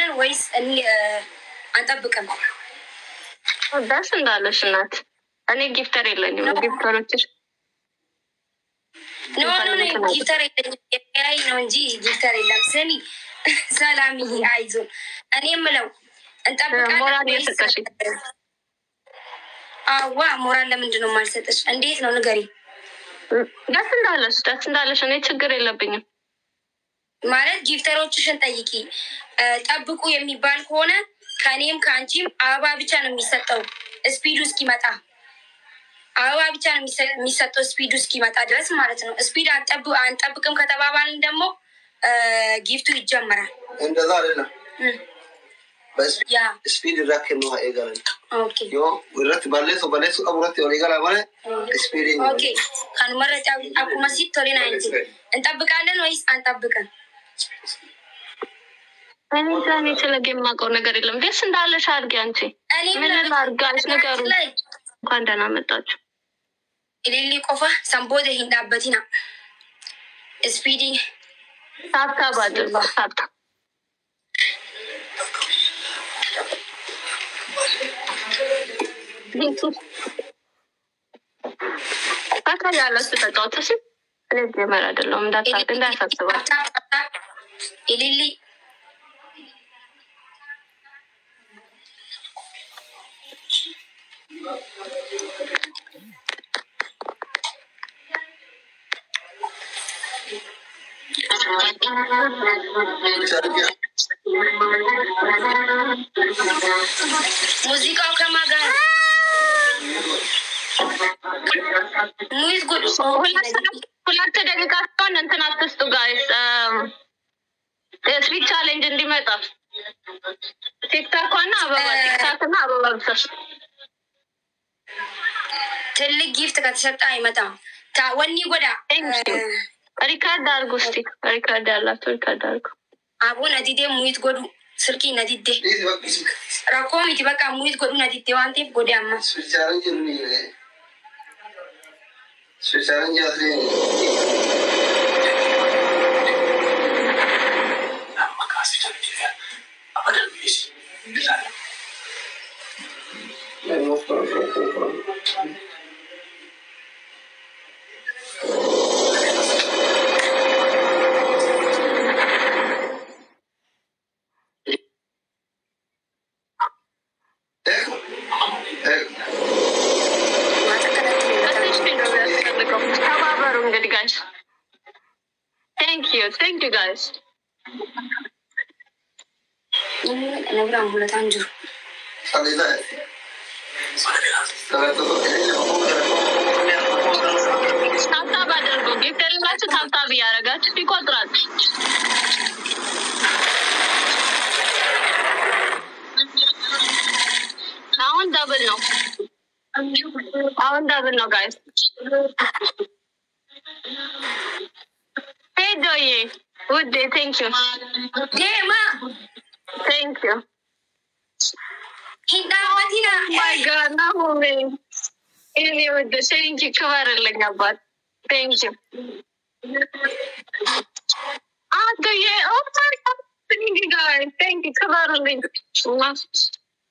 እንጠብቃለን ወይስ አንጠብቅም? ደስ እንዳለሽ እናት። እኔ ጊፍተር የለኝም። ጊፍተሮችሽ ኖ ጊፍተር የለኝም ነው እንጂ ጊፍተር የለም። ስሚ ሰላምዬ አይዞን። እኔ የምለው እንጠብቃለን ወይስ አዋ ሞራል ለምንድን ነው የማልሰጥሽ? እንዴት ነው ንገሪኝ። ደስ እንዳለሽ እኔ ችግር የለብኝም። ማለት ጊፍተሮችሽን ጠይቂ። ጠብቁ የሚባል ከሆነ ከኔም ከአንቺም አበባ ብቻ ነው የሚሰጠው ስፒዱ እስኪመጣ። አበባ ብቻ ነው የሚሰጠው ስፒዱ እስኪመጣ ድረስ ማለት ነው። ስፒድ አንጠብቅም ከተባባልን ደግሞ ጊፍቱ ይጀምራል። እንደዛ አይደለም። ያ ስፒድ ራከን ነው አይጋለን። ኦኬ ዮ ወራት ባለሰው አብራት ነው ይጋላ ማለት ስፒድ ኦኬ ካን መረጣ አቁመሲ ቶሪና እንጂ እንጠብቃለን ወይስ አንጠብቅም? እኔ ስለገም ማቀው ነገር የለም። ደስ እንዳለሽ አድርጊ አንቺ። ምን ላድርጋሽ ነገሩ? እንኳን ደህና መጣችሁ። ኢሊሊ ቆፋ ሰምቦደ ሂንዳበቲና ስፒዲ ታታ ባድር ታታ ታታ ያለስ ተጫውተሽ ለዚህ መራ አይደለም እንዳታስባል። ኢሊሊ ሙዚቃው ከማጋር ሙይዝ ጉድ ሁለት ደቂቃ ተን እንትን አትስጡ ጋይስ። ስፒድ ቻሌንጅ እንዲመጣ ቲክታክና አበባ ብቻ ትልቅ ጊፍት ከተሰጠ አይመጣም። ታወኒ ጎዳ ሪካርድ አድርጉ እስቲ። ሪካርድ ያላችሁ ሪካርድ አድርጉ። አቡን አዲዴ ሙይት ጎዱ ስልኪ ነዲዴ ራኮሚቲ በቃ ሙይት ጎዱ ነዲዴ ዋንቴፍ ጎዳማ ስዊቻረንጅ አትሪ Thank you guys. Nagram bulat anjur. Tap adargo. Gifteri machu tap biyaragachu dikodrat. Now double no guys. Hey Doye, good day, thank you. Hey ma, thank you. Hindabatina. Oh my God, no way. Any with the thank you, cover but thank you. Doye, oh my God, thank you guys, thank you, cover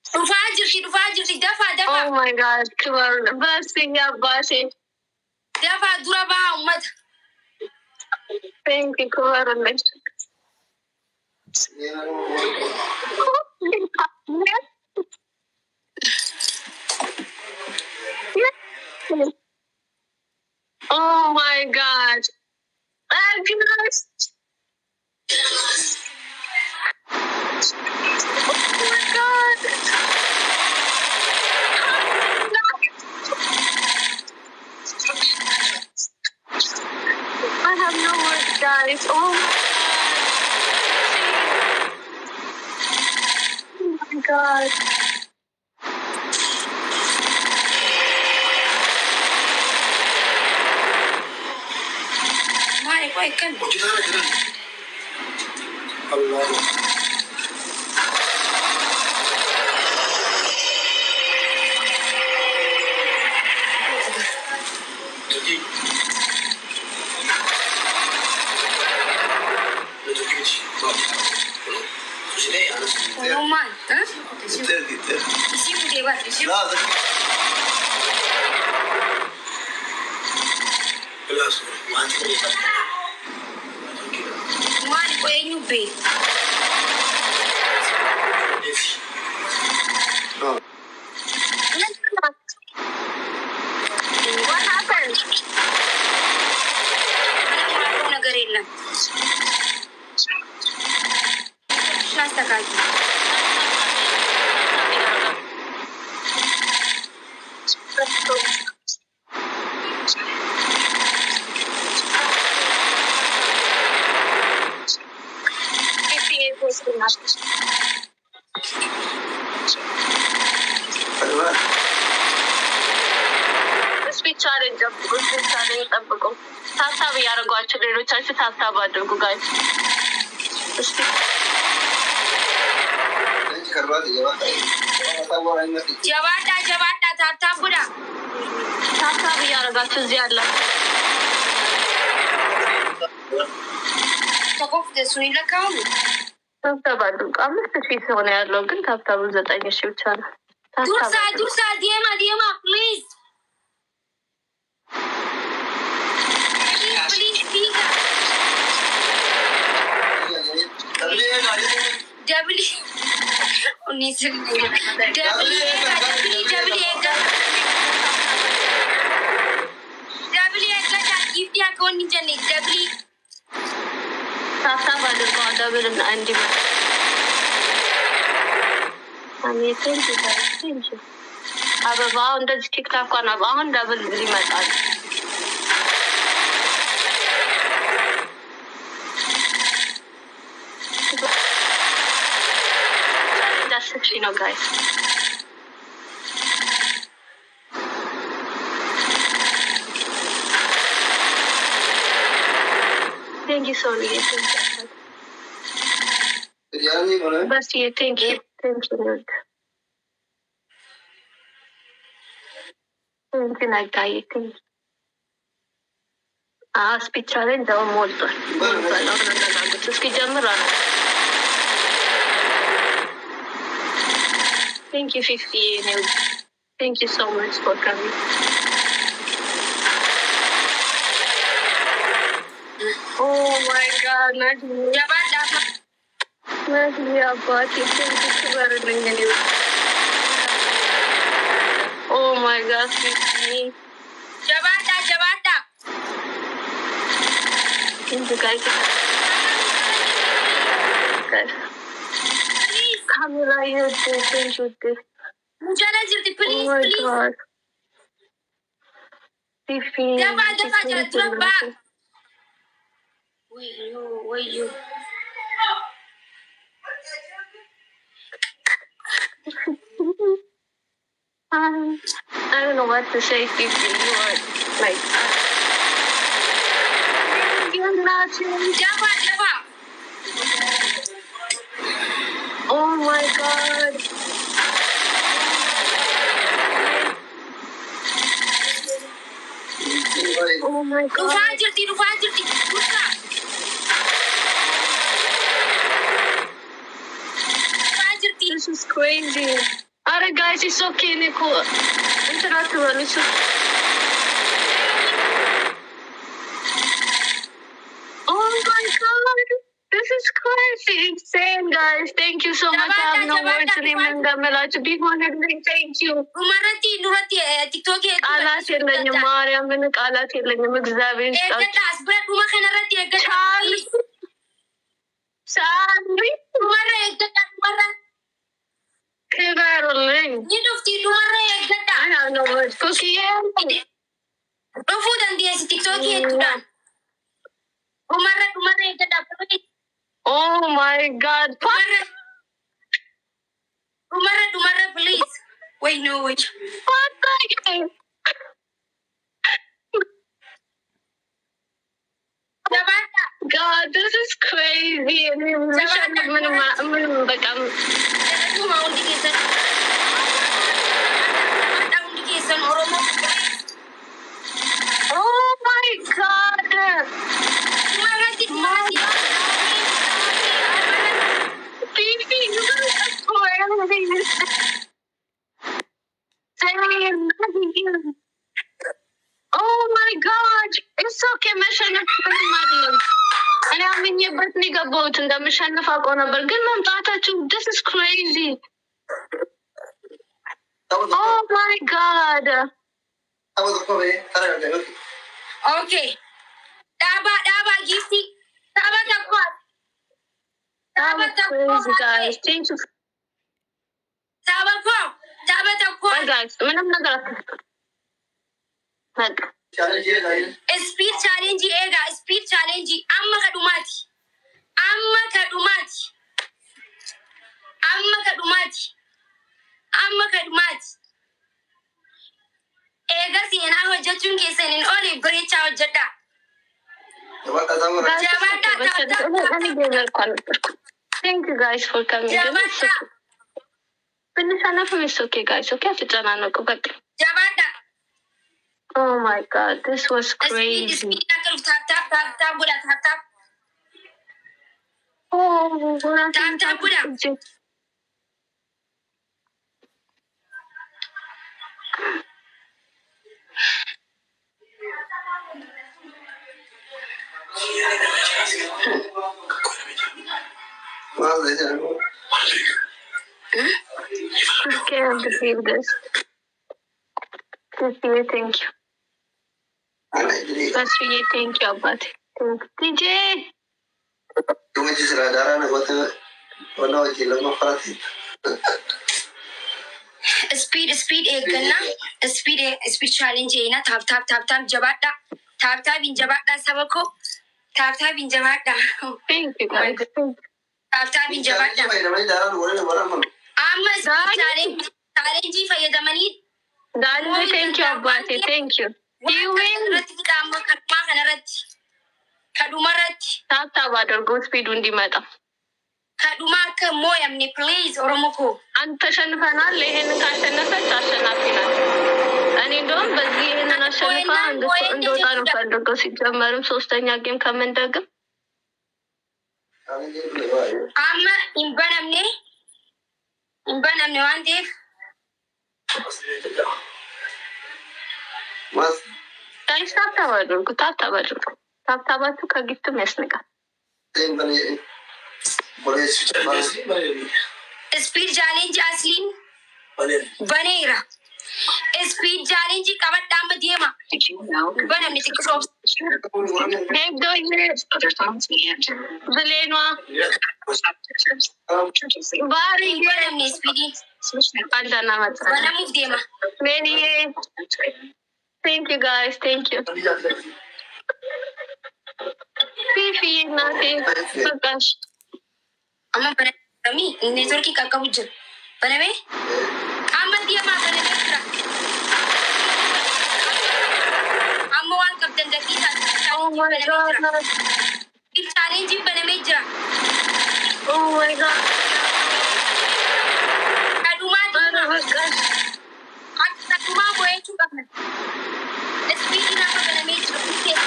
Fajr, dafa. Oh my God, cover blessing ya basi. Dafa duraba umat. Thank you, cover Oh my God. Thank you guys. Oh my God. I have no words, guys. Oh my God. Kan. Allah. Jadi, fuudhatee. Oromoo, isi kutee bar. Maal eenyu bee? What happened? Maal ነገር የለም. Shastakaati. Speed challenge up. Speed challenge ጠብቁ. ታብታብ ያደርጓችሁ ሌሎቻችሁ ታብታብ አድርጉ guys. ጀባዳ ታብታብ ጉዳ ታብታብ ያደርጋችሁ እዚህ ያላችሁ ተቆፍ ደሱን ይለካው ታብታብ አድርጉ። 5,000 ሰው ነው ያለው ግን ታብታቡ 9,000 ብቻ ነው። ዱርሳ ዲማ please Double. አበባው እንደዚህ ቲክታክ እና አሁን ዳብል ሊመጣል you know guys. Thank you so much. Bas ye thank you. Thank you. Thank you like that. Thank you. Speed challenge daw molto. Uski jamra. Thank you 50. Thank you so much for coming. Oh my God, Jabada. Oh my God, 50. Jabada. Thank you guys. Camera, you can shoot this. Mujana jirti, please, oh my please. God. Fifi. Dafa, drop. Wait, you. I don't know what to say, Fifi. You are like. You're not. Dafa. Oh my God. Oh my God. Rufajirti. This is crazy. Alright guys, it's okay, Nico. Interact with us. Oh my God. This is crazy. Insane, guys. Thank you so much. I have no words to remember. To be honored, thank you. Nuratti, TikTok. Alat የለኝም ማርያምን ቃላት የለኝም እግዚአብሔር ይስጣችሁ ብረት ከነረት ሳሪ መረ ክበሩልኝ ይዱፍቲ ዱመረ ይገዳ አና ነው ኩኪዬ ዶፉ ደንዲስ ቲክቶክ ይቱዳ ዱመረ ይገዳ Oh my God. Dumara, please. Wait, no. What the heck? God, this is crazy. Oh my God. Baby, ገባሁት እንደምሸንፍ አውቀው ነበር ግን መምጣታችሁ this is crazy. Oh my god. Okay. Daba gifti. Daba takwas. That was crazy, guys. Thank you. Daba takwas. Hi guys, Speed challenge ega. Speed challenge. Amma kadumati. Ega siyena hojjechun keessan in ole brecha hojjedha. Thank you guys for coming. Finish enough is okay guys. Okay, oh my god, this was crazy. Speed tap buda tap. Oh, tap buda. I'm scared to feel this. Thank you. That's really thank you, but DJ. Speed eegganna. Speed challenge ena tap jabadha. Tap in jabadha sabako. Tap in jabadha. Thank you guys. Tap in jabadha. Amma challenge fayyadamani. Darling, thank you, Abati. Thank you. You win. Kadumaratti. Tap adargo speed undi mata. Kaduma akka moyamne please Oromoo ko. አንተ ሸንፈናል። ይሄንን ካሸነፈች አሸናፊ ናት። እኔ እንደውም በዚህ ይሄንን አሸንፋ እንደወጣ ነው ፈልገው ሲጀመርም ሶስተኛ ጌም ከምንደግም አማ ኢንበነምኔ ዋንዴፍ ጋይስ ታብታባችሁ ከጊፍቱም ያስነቃል። Speed challenge aslin baneera. Speed challenge kabadda amma deema. Banamne tikso. Hey do years other songs Zelenwa. Bari Banamne speedy. Andana matra. Banamu deema. Many. Thank you guys. Thank you. Fifi nothing. Gosh. Amma banami network ki kakabujja. Baname? Amma deema baname kira. Amma wan kapten dakita. Oh my god. Speed challenge baname jira. Oh my god. Kaduma boye chuka. Speed na baname jira.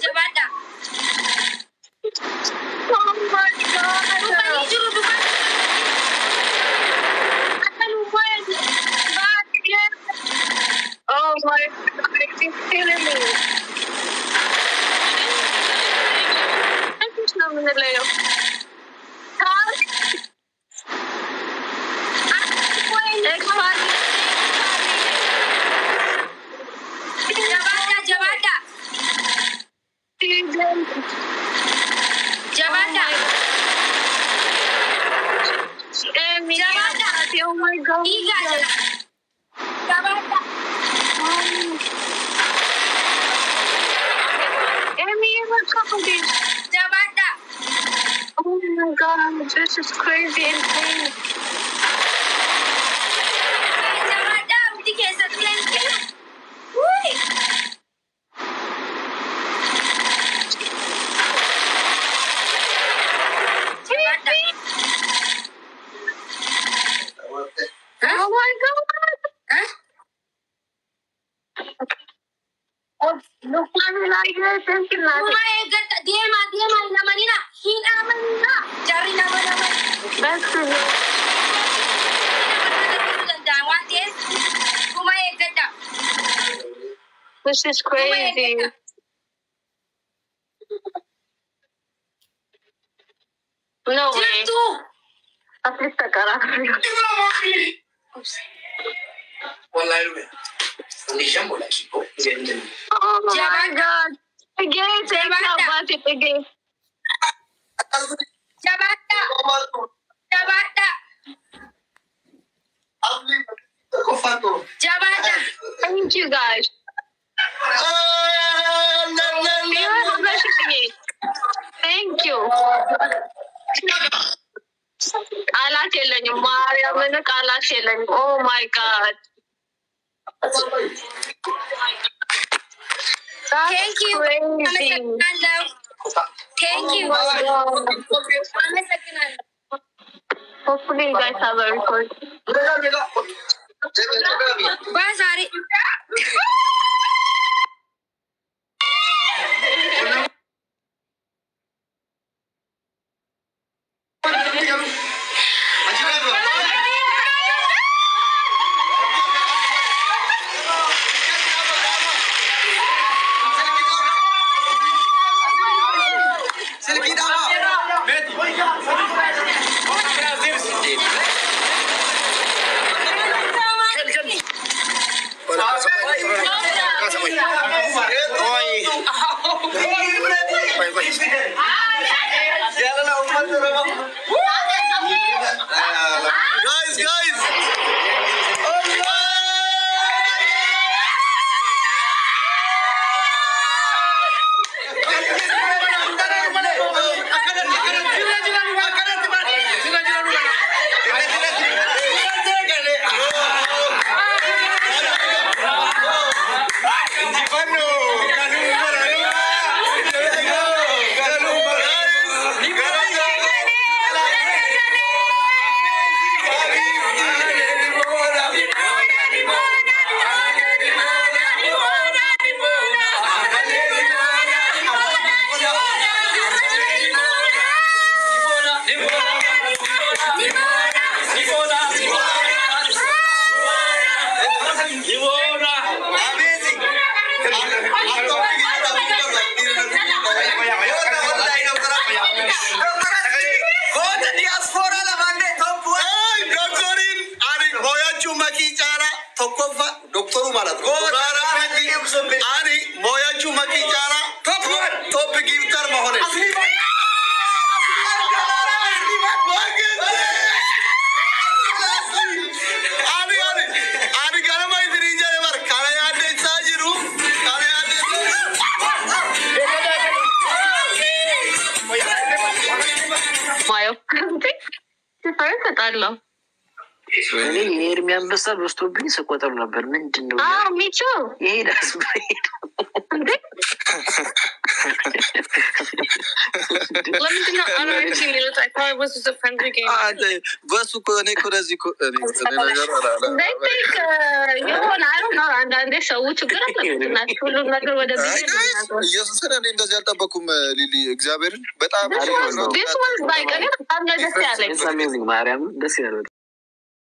Jabada. Oh my god. Oh my god. It's killing me. I'm just not gonna lay off. Jabada. Oh my god. Jabada. Amy, what's up with this? Jabada. Oh my god, this is crazy insane. Jabada, uti kesa tulenke. Ui. Oh my god. Huh? Oh, look, I'm like this. Thank you, Kuma eeggata deema namanina hin amanina jarri nama. That's good. Waan ta'eef kuma eeggata. This is crazy. No way. At least takara. Oh my God. Again, take about it again. Jabata. Thank you guys. Thank you. Oh my God. Thank you. Crazy. Thank you. Hopefully you guys have a record. Basari. Guys. የሚያንበሳ በስቶብኝ ስቆጥር ነበር። ምንድነው? ሚቹ ይሄዳስ በሱ እኔ እኮ ለዚህ እኮ አንዳንዴ ሰው ችግር አለበት። ሁሉም ነገር ወደ ኢየሱስን እኔ እንደዚህ አልጠበኩም። ሊሊ እግዚአብሔርን በጣም ደስ ያለኝ ማርያም ደስ ያለው